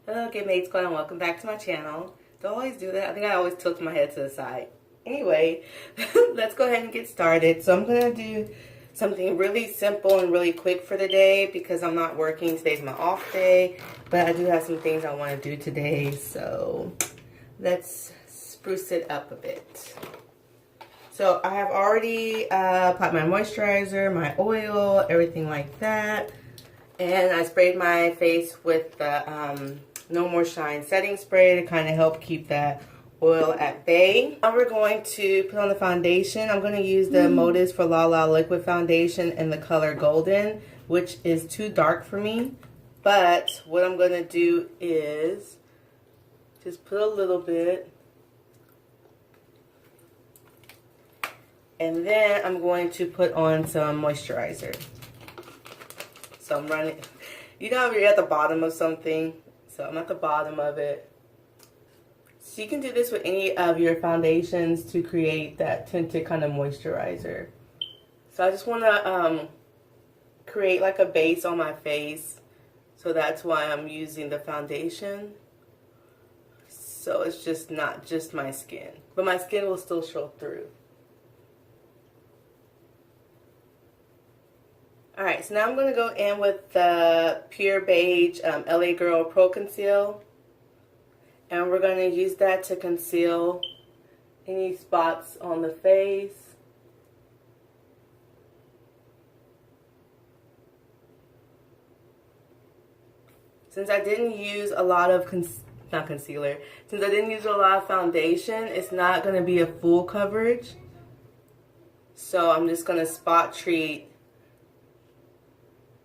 Hello, Get Mates Glam. Welcome back to my channel. Do I always do that? I think I always tilt my head to the side. Anyway, let's go ahead and get started. So I'm going to do something really simple and really quick for the day because I'm not working. Today's my off day, but I do have some things I want to do today. So let's spruce it up a bit. So I have already applied my moisturizer, my oil, everything like that. And I sprayed my face with the No More Shine setting spray to kind of help keep that oil at bay. Now we're going to put on the foundation. I'm going to use the Modus for La La Liquid Foundation in the color Golden, which is too dark for me. But what I'm going to do is just put a little bit. And then I'm going to put on some moisturizer. So I'm running, you know, you're at the bottom of something. So I'm at the bottom of it. So you can do this with any of your foundations to create that tinted kind of moisturizer. So I just want to create like a base on my face. So that's why I'm using the foundation. So it's just not just my skin. But my skin will still show through. Alright, so now I'm going to go in with the Pure Beige LA Girl ProConceal. And we're going to use that to conceal any spots on the face. Since I didn't use a lot of, since I didn't use a lot of foundation, it's not going to be a full coverage. So I'm just going to spot treat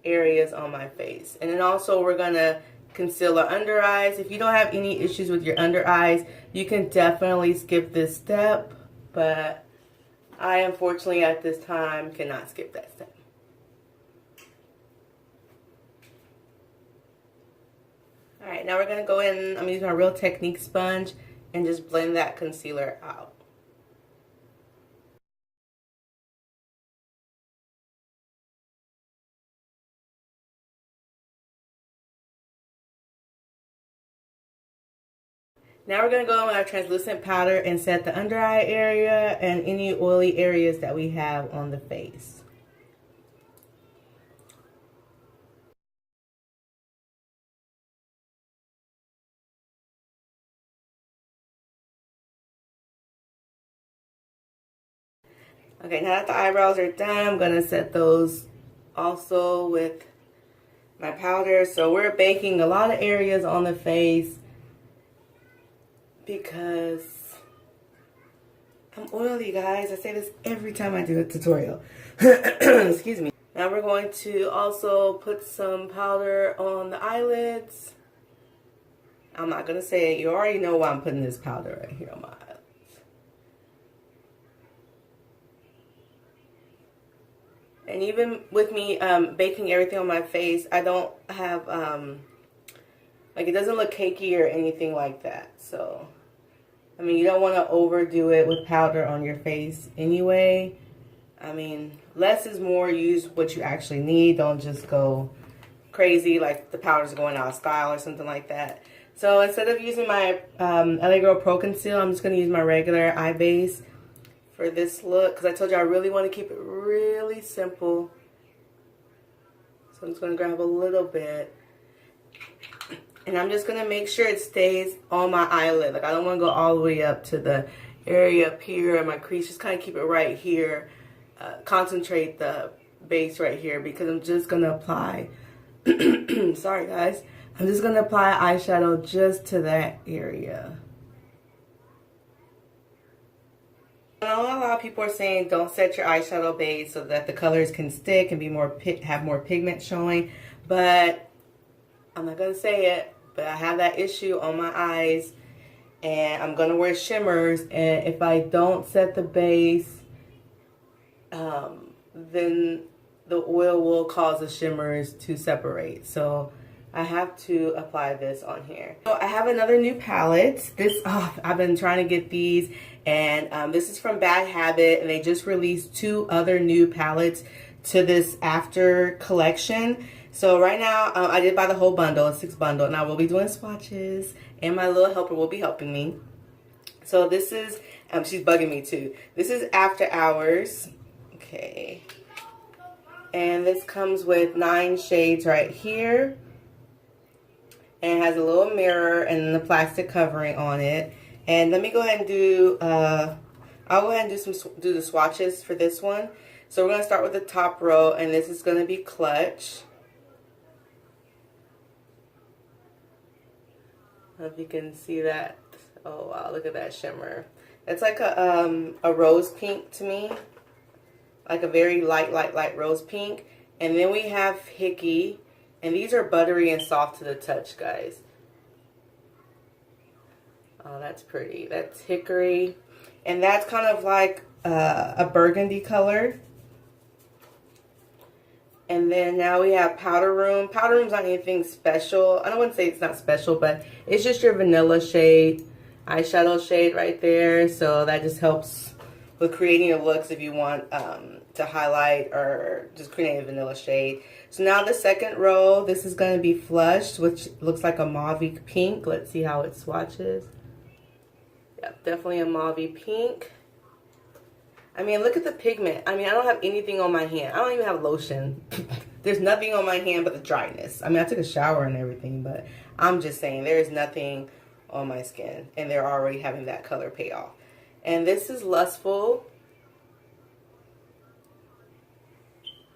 areas on my face. And then also we're going to conceal our under eyes. If you don't have any issues with your under eyes, you can definitely skip this step, but I unfortunately at this time cannot skip that step. Alright, now we're going to go in, I'm using my Real Technique sponge and just blend that concealer out. Now we're going to go in with our translucent powder and set the under eye area and any oily areas that we have on the face. Okay, now that the eyebrows are done, I'm going to set those also with my powder. So we're baking a lot of areas on the face because I'm oily, guys. I say this every time I do a tutorial. Excuse me. Now we're going to also put some powder on the eyelids. I'm not going to say it. You already know why I'm putting this powder right here on my eyelids. And even with me baking everything on my face, I don't have, like, it doesn't look cakey or anything like that. So, I mean, you don't want to overdo it with powder on your face anyway. I mean, less is more. Use what you actually need. Don't just go crazy like the powder's going out of style or something like that. So instead of using my LA Girl Pro Conceal, I'm just going to use my regular eye base for this look, because I told you I really want to keep it really simple. So I'm just going to grab a little bit. And I'm just going to make sure it stays on my eyelid. Like, I don't want to go all the way up to the area up here in my crease. Just kind of keep it right here. Concentrate the base right here, because I'm just going to apply, sorry guys, I'm just going to apply eyeshadow just to that area. I know a lot of people are saying don't set your eyeshadow base so that the colors can stick and be more have more pigment showing, but I'm not going to say it, but I have that issue on my eyes, and I'm going to wear shimmers, and if I don't set the base, then the oil will cause the shimmers to separate. So I have to apply this on here. So I have another new palette. I've been trying to get these, and this is from Bad Habit, and they just released 2 other new palettes to this After collection. So right now, I did buy the whole bundle, a 6 bundle, and I will be doing swatches, and my little helper will be helping me. So this is, she's bugging me too. This is After Hours. Okay. And this comes with 9 shades right here. And it has a little mirror and the plastic covering on it. And let me go ahead and do, I'll go ahead and do the swatches for this one. So we're going to start with the top row, and this is going to be Clutch. I don't know if you can see that. Oh wow, look at that shimmer. It's like a rose pink to me. Like a very light rose pink. And then we have Hickey. And these are buttery and soft to the touch, guys. Oh, that's pretty. That's Hickory. And that's kind of like a burgundy color. And then now we have Powder Room. Powder Room's not anything special. I don't want to say it's not special, but it's just your vanilla shade, eyeshadow shade right there. So that just helps with creating your looks if you want to highlight or just create a vanilla shade. So now the second row, this is going to be Flushed, which looks like a mauve pink. Let's see how it swatches. Yep, definitely a mauve pink. I mean, look at the pigment. I mean, I don't have anything on my hand. I don't even have lotion. There's nothing on my hand but the dryness. I mean, I took a shower and everything, but I'm just saying there is nothing on my skin. And they're already having that color pay off. And this is Lustful.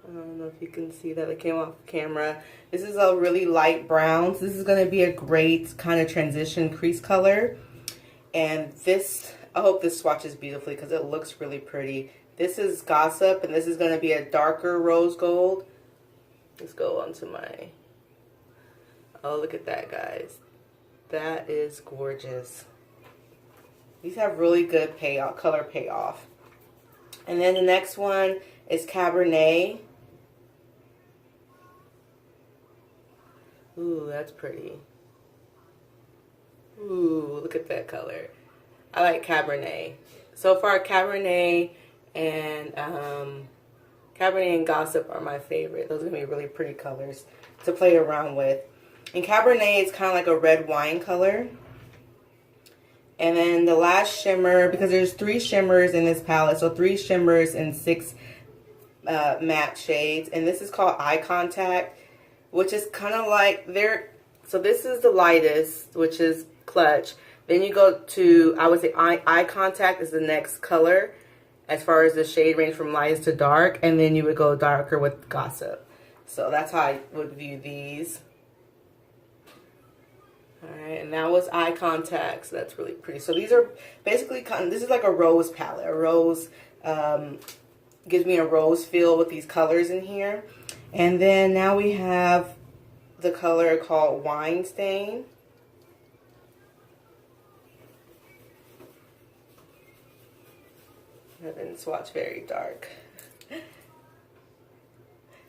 I don't know if you can see that. It came off camera. This is a really light brown. So this is going to be a great kind of transition crease color. And this, I hope this swatches beautifully because it looks really pretty. This is Gossip, and this is going to be a darker rose gold. Let's go on to my, oh, look at that, guys. That is gorgeous. These have really good payoff, color payoff. And then the next one is Cabernet. Ooh, that's pretty. Ooh, look at that color. I like Cabernet. So far, Cabernet and Gossip are my favorite. Those are going to be really pretty colors to play around with. And Cabernet is kind of like a red wine color. And then the last shimmer, because there's 3 shimmers in this palette. So 3 shimmers and 6 matte shades. And this is called Eye Contact, which is kind of like so this is the lightest, which is Clutch. Then you go to, I would say Eye Contact is the next color as far as the shade range from lightest to dark. And then you would go darker with Gossip. So that's how I would view these. Alright, and that was Eye Contact. So that's really pretty. So these are basically, this is like a rose palette. A rose, gives me a rose feel with these colors in here. And then now we have the color called Wine Stain. I didn't swatch very dark.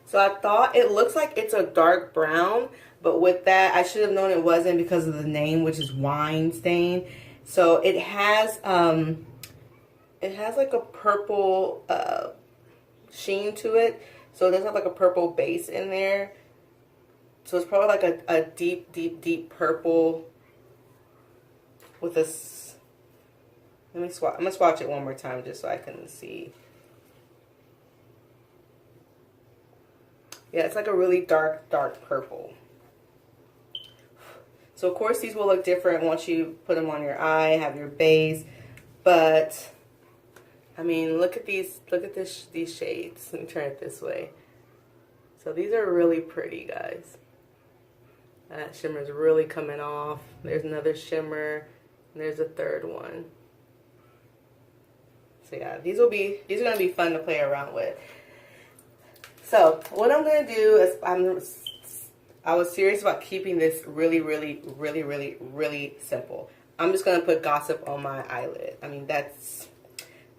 So I thought it looks like it's a dark brown, but with that, I should have known it wasn't because of the name, which is Wine Stain. So it has like a purple sheen to it. So it does have like a purple base in there. So it's probably like a deep purple with a. Let me swatch. I'm gonna swatch it one more time just so I can see. Yeah, it's like a really dark purple. So of course these will look different once you put them on your eye, have your base. But I mean, look at these. Look at these shades. Let me turn it this way. So these are really pretty, guys. That shimmer is really coming off. There's another shimmer. And there's a third one. So yeah, these are gonna be fun to play around with. So what I'm gonna do is I was serious about keeping this really simple. I'm just gonna put Gossip on my eyelid. I mean, that's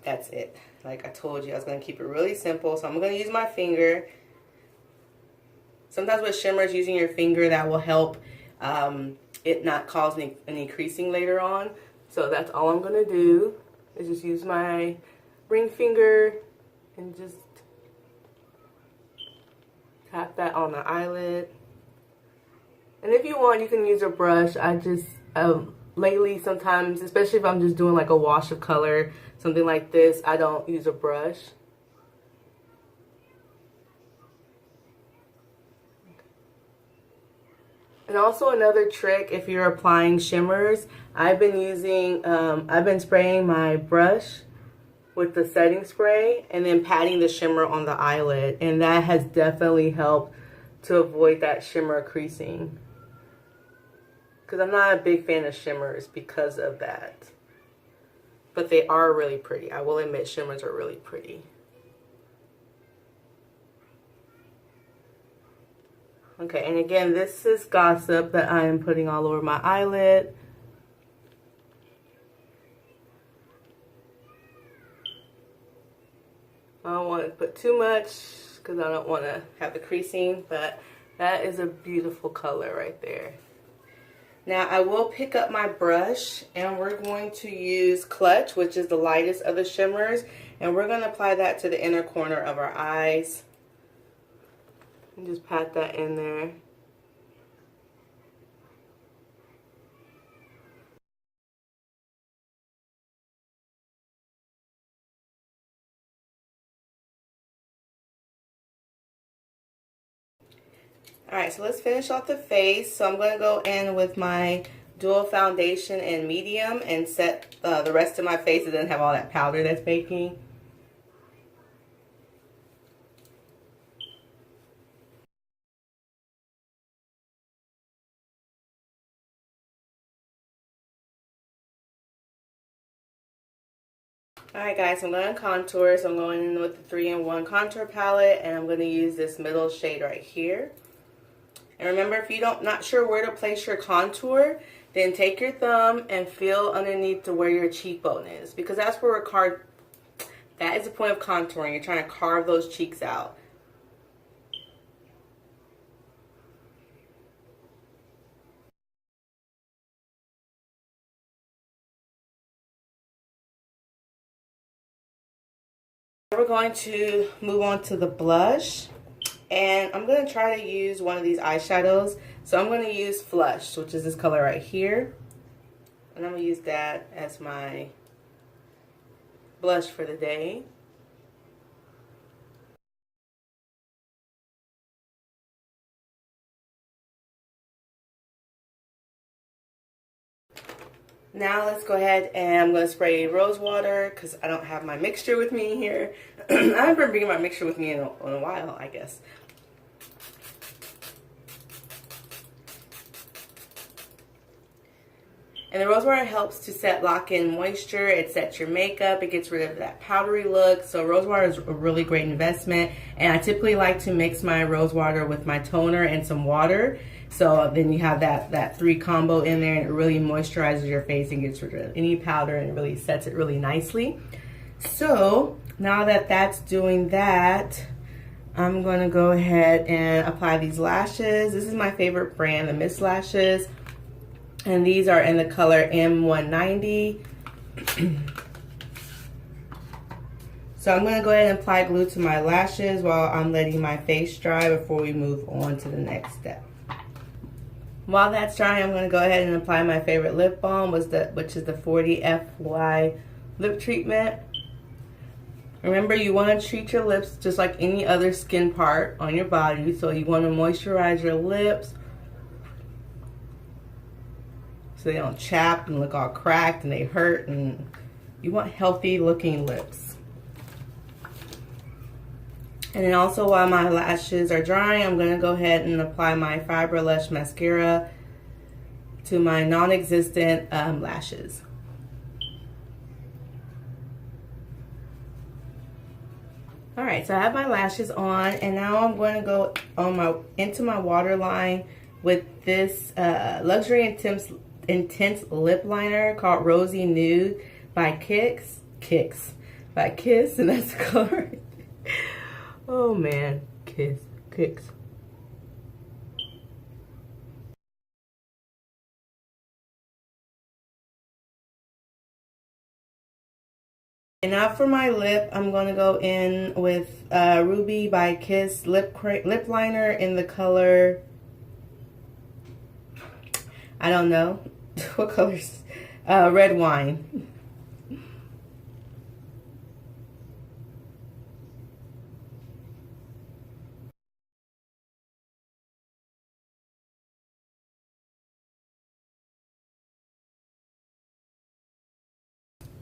it. Like I told you, I was gonna keep it really simple. So I'm gonna use my finger. Sometimes with shimmers, using your finger, that will help it not cause any creasing later on. So that's all I'm gonna do. Is just use my ring finger and just Tap that on the eyelid. And if you want, you can use a brush. I just, lately sometimes, especially if I'm just doing like a wash of color, something like this, I don't use a brush. And also another trick, if you're applying shimmers, I've been spraying my brush with the setting spray and then patting the shimmer on the eyelid. And that has definitely helped to avoid that shimmer creasing. Because I'm not a big fan of shimmers because of that. But they are really pretty. I will admit shimmers are really pretty. Okay, and again, this is Gossip that I am putting all over my eyelid. I don't want to put too much because I don't want to have the creasing, but that is a beautiful color right there. Now I will pick up my brush and we're going to use Clutch, which is the lightest of the shimmers, and we're going to apply that to the inner corner of our eyes. And just pat that in there. Alright, so let's finish off the face. So I'm going to go in with my dual foundation in medium and set the rest of my face. It doesn't have all that powder that's baking. Alright guys, I'm going to contour. So I'm going in with the 3-in-1 contour palette, and I'm going to use this middle shade right here. And remember, if you not sure where to place your contour, then take your thumb and feel underneath to where your cheekbone is, because that's where that is the point of contouring. You're trying to carve those cheeks out. We're going to move on to the blush, and I'm going to try to use one of these eyeshadows. So I'm going to use Flush, which is this color right here, and I'm going to use that as my blush for the day. Now let's go ahead and I'm going to spray rose water because I don't have my mixture with me here. I haven't been bringing my mixture with me in a while, I guess. And the rose water helps to lock in moisture. It sets your makeup. It gets rid of that powdery look. So rose water is a really great investment. And I typically like to mix my rose water with my toner and some water. So then you have that 3 combo in there, and it really moisturizes your face and gets rid of any powder, and it really sets it really nicely. So now that that's doing that, I'm going to go ahead and apply these lashes. This is my favorite brand, the Miss Lashes. And these are in the color M190. So I'm going to go ahead and apply glue to my lashes while I'm letting my face dry before we move on to the next step. While that's drying, I'm going to go ahead and apply my favorite lip balm, which is the 40 FY lip treatment. Remember, you want to treat your lips just like any other skin part on your body. So you want to moisturize your lips so they don't chap and look all cracked and they hurt, and you want healthy looking lips. And then also, while my lashes are drying, I'm going to go ahead and apply my Fiber Lush mascara to my non-existent lashes. Alright, so I have my lashes on, and now I'm going to go on into my waterline with this Luxury Intense Lip Liner called Rosy Nude by Kiss, and that's the color. Oh man, Kiss. And now for my lip, I'm going to go in with Ruby by Kiss lip liner in the color, I don't know, what colors? Red wine.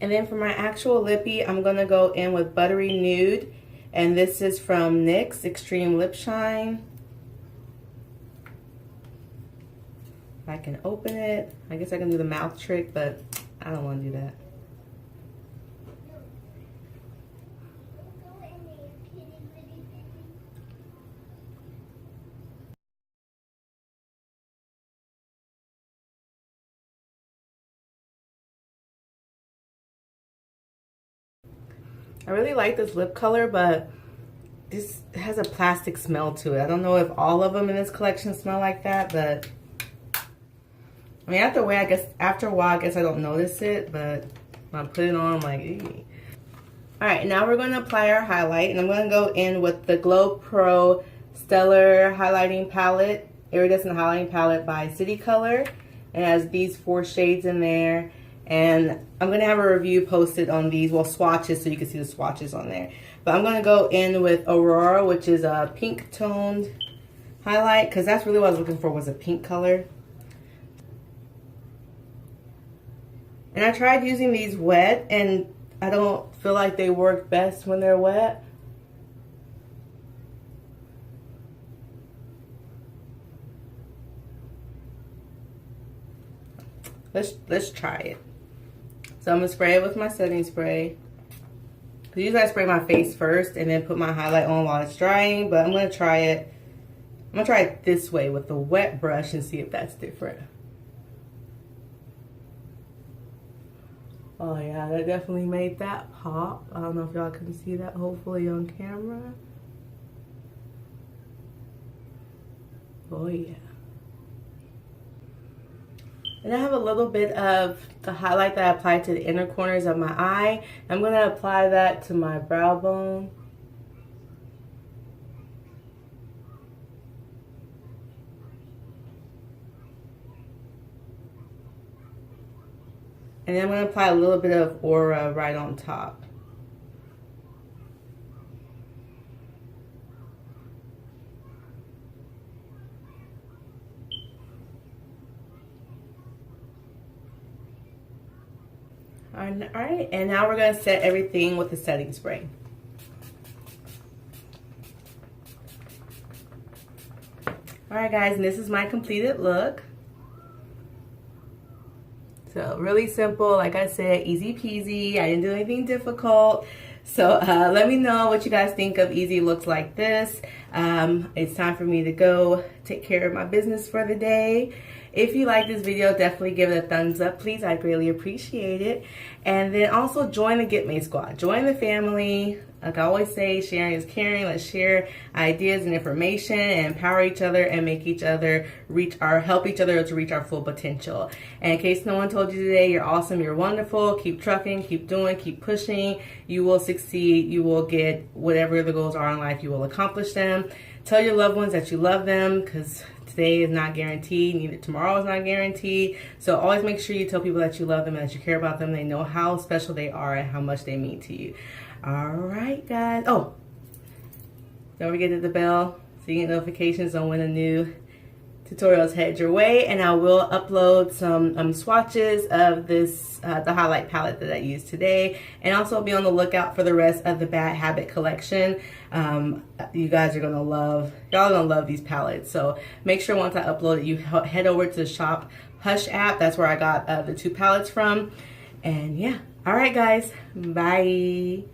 And then for my actual lippy, I'm going to go in with Buttery Nude. And this is from NYX Extreme Lip Shine. If I can open it. I guess I can do the mouth trick, but I don't want to do that. I really like this lip color, but this has a plastic smell to it. I don't know if all of them in this collection smell like that, but I mean, after a while, I guess I don't notice it, but when I put it on, I'm like, eee. All right, now we're going to apply our highlight, and I'm going to go in with the Glow Pro Stellar Highlighting Palette, Iridescent Highlighting Palette by City Color. It has these 4 shades in there. And I'm going to have a review posted on these, well, swatches, so you can see the swatches on there. But I'm going to go in with Aurora, which is a pink toned highlight, because that's really what I was looking for, was a pink color. And I tried using these wet, and I don't feel like they work best when they're wet. Let's try it. So I'm going to spray it with my setting spray. Usually I spray my face first and then put my highlight on while it's drying. But I'm going to try it. I'm going to try it this way with the wet brush and see if that's different. Oh yeah, that definitely made that pop. I don't know if y'all can see that, hopefully on camera. Oh yeah. And I have a little bit of the highlight that I applied to the inner corners of my eye. I'm going to apply that to my brow bone. And then I'm going to apply a little bit of Aura right on top. Alright, and now we're going to set everything with the setting spray. Alright guys, and this is my completed look. So really simple, like I said, easy peasy. I didn't do anything difficult. So let me know what you guys think of easy looks like this. It's time for me to go take care of my business for the day. If you like this video, definitely give it a thumbs up, please. I'd greatly appreciate it. And then also join the Get Made Squad. Join the family. Like I always say, sharing is caring. Let's share ideas and information and empower each other and make each other help each other to reach our full potential. And in case no one told you today, you're awesome, you're wonderful. Keep trucking, keep doing, keep pushing. You will succeed. You will get whatever the goals are in life. You will accomplish them. Tell your loved ones that you love them, because today is not guaranteed, neither tomorrow is not guaranteed. So always make sure you tell people that you love them and that you care about them. They know how special they are and how much they mean to you. All right, guys. Oh, don't forget to hit the bell so you get notifications on when a new tutorials head your way. And I will upload some swatches of this the highlight palette that I used today, and also be on the lookout for the rest of the Bad Habit collection. You guys are gonna love, y'all are gonna love these palettes. So make sure once I upload it, you head over to the Shop Hush app. That's where I got the 2 palettes from. And yeah, all right guys, bye.